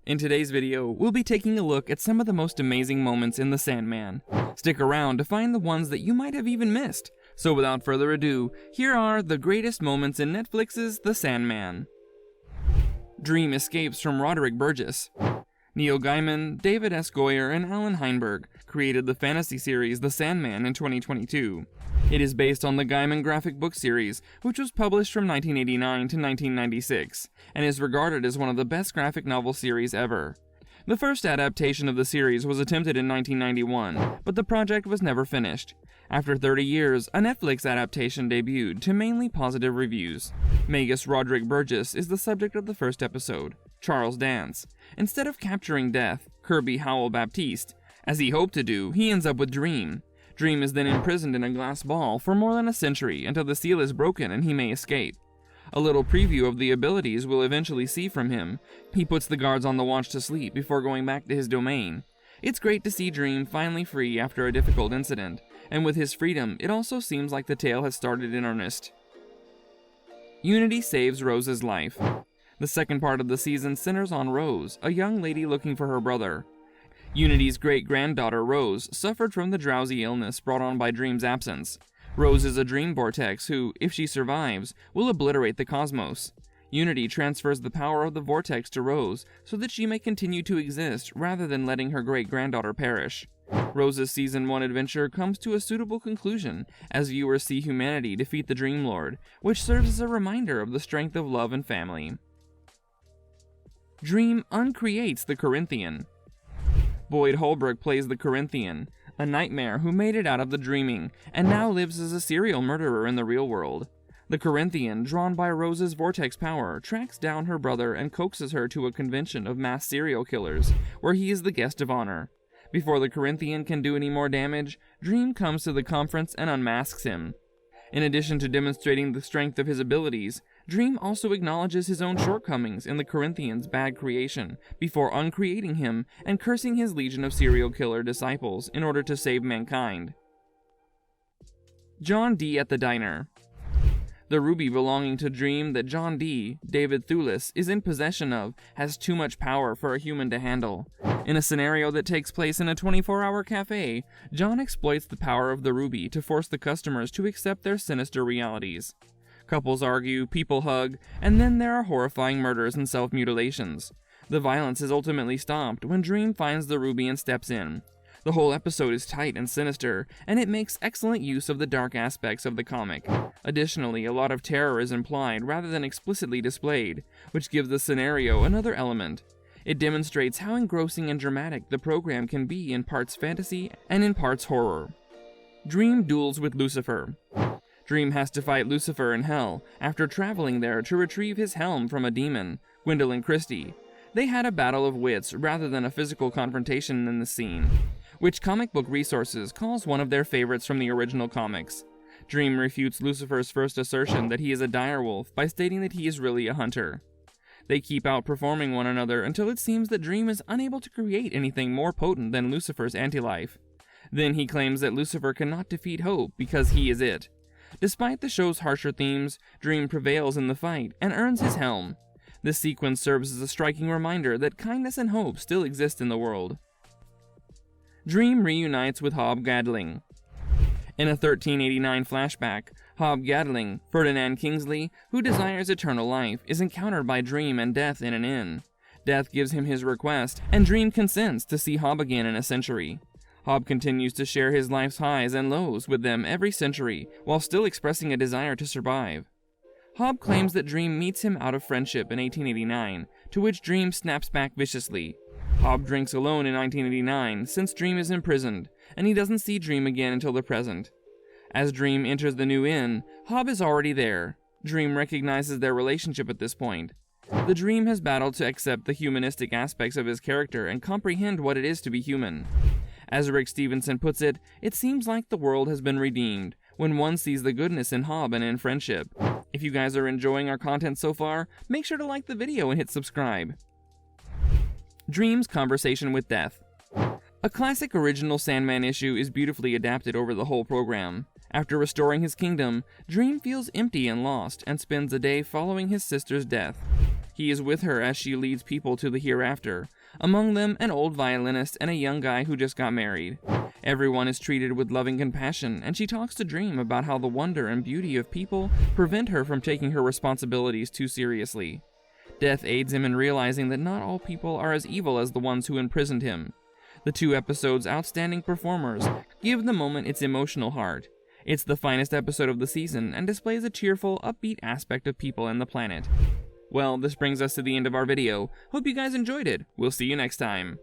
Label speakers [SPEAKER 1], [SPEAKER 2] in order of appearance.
[SPEAKER 1] In today's video, we'll be taking a look at some of the most amazing moments in The Sandman. Stick around to find the ones that you might have even missed. So without further ado, here are the greatest moments in Netflix's The Sandman. Dream escapes from Roderick Burgess. Neil Gaiman, David S. Goyer, and Alan Heinberg created the fantasy series The Sandman in 2022. It is based on the Gaiman graphic book series, which was published from 1989 to 1996, and is regarded as one of the best graphic novel series ever. The first adaptation of the series was attempted in 1991, but the project was never finished. After 30 years, a Netflix adaptation debuted to mainly positive reviews. Magus Roderick Burgess is the subject of the first episode, Charles Dance. Instead of capturing Death, Kirby Howell-Baptiste, as he hoped to do, he ends up with Dream. Dream is then imprisoned in a glass ball for more than a century until the seal is broken and he may escape. A little preview of the abilities we'll eventually see from him. He puts the guards on the watch to sleep before going back to his domain. It's great to see Dream finally free after a difficult incident, and with his freedom, it also seems like the tale has started in earnest. Unity saves Rose's life. The second part of the season centers on Rose, a young lady looking for her brother. Unity's great-granddaughter, Rose, suffered from the drowsy illness brought on by Dream's absence. Rose is a dream vortex who, if she survives, will obliterate the cosmos. Unity transfers the power of the vortex to Rose so that she may continue to exist rather than letting her great-granddaughter perish. Rose's Season 1 adventure comes to a suitable conclusion as viewers see humanity defeat the Dream Lord, which serves as a reminder of the strength of love and family. Dream uncreates the Corinthian. Boyd Holbrook plays the Corinthian, a nightmare who made it out of the dreaming and now lives as a serial murderer in the real world. The Corinthian, drawn by Rose's vortex power, tracks down her brother and coaxes her to a convention of mass serial killers, where he is the guest of honor. Before the Corinthian can do any more damage, Dream comes to the conference and unmasks him. In addition to demonstrating the strength of his abilities, Dream also acknowledges his own shortcomings in the Corinthian's bad creation before uncreating him and cursing his legion of serial killer disciples in order to save mankind. John D. at the diner. The ruby belonging to Dream that John D., David Thewlis, is in possession of has too much power for a human to handle. In a scenario that takes place in a 24-hour cafe, John exploits the power of the ruby to force the customers to accept their sinister realities. Couples argue, people hug, and then there are horrifying murders and self-mutilations. The violence is ultimately stopped when Dream finds the ruby and steps in. The whole episode is tight and sinister, and it makes excellent use of the dark aspects of the comic. Additionally, a lot of terror is implied rather than explicitly displayed, which gives the scenario another element. It demonstrates how engrossing and dramatic the program can be in parts fantasy and in parts horror. Dream duels with Lucifer. Dream has to fight Lucifer in hell after traveling there to retrieve his helm from a demon, Gwendolyn Christie. They had a battle of wits rather than a physical confrontation in the scene, which Comic Book Resources calls one of their favorites from the original comics. Dream refutes Lucifer's first assertion that he is a direwolf by stating that he is really a hunter. They keep outperforming one another until it seems that Dream is unable to create anything more potent than Lucifer's anti-life. Then he claims that Lucifer cannot defeat Hope because he is it. Despite the show's harsher themes, Dream prevails in the fight and earns his helm. This sequence serves as a striking reminder that kindness and hope still exist in the world. Dream reunites with Hob Gadling. In a 1389 flashback, Hob Gadling, Ferdinand Kingsley, who desires eternal life, is encountered by Dream and Death in an inn. Death gives him his request, and Dream consents to see Hob again in a century. Hob continues to share his life's highs and lows with them every century, while still expressing a desire to survive. Hob claims that Dream meets him out of friendship in 1889, to which Dream snaps back viciously. Hob drinks alone in 1989, since Dream is imprisoned, and he doesn't see Dream again until the present. As Dream enters the new inn, Hob is already there. Dream recognizes their relationship at this point. The Dream has battled to accept the humanistic aspects of his character and comprehend what it is to be human. As Rick Stevenson puts it, it seems like the world has been redeemed when one sees the goodness in Hob and in friendship. If you guys are enjoying our content so far, make sure to like the video and hit subscribe. Dream's conversation with Death. A classic original Sandman issue is beautifully adapted over the whole program. After restoring his kingdom, Dream feels empty and lost and spends a day following his sister's death. He is with her as she leads people to the hereafter, among them an old violinist and a young guy who just got married. Everyone is treated with loving compassion, and she talks to Dream about how the wonder and beauty of people prevent her from taking her responsibilities too seriously. Death aids him in realizing that not all people are as evil as the ones who imprisoned him. The 2 episodes' outstanding performers give the moment its emotional heart. It's the finest episode of the season and displays a cheerful, upbeat aspect of people and the planet. Well, this brings us to the end of our video. Hope you guys enjoyed it. We'll see you next time.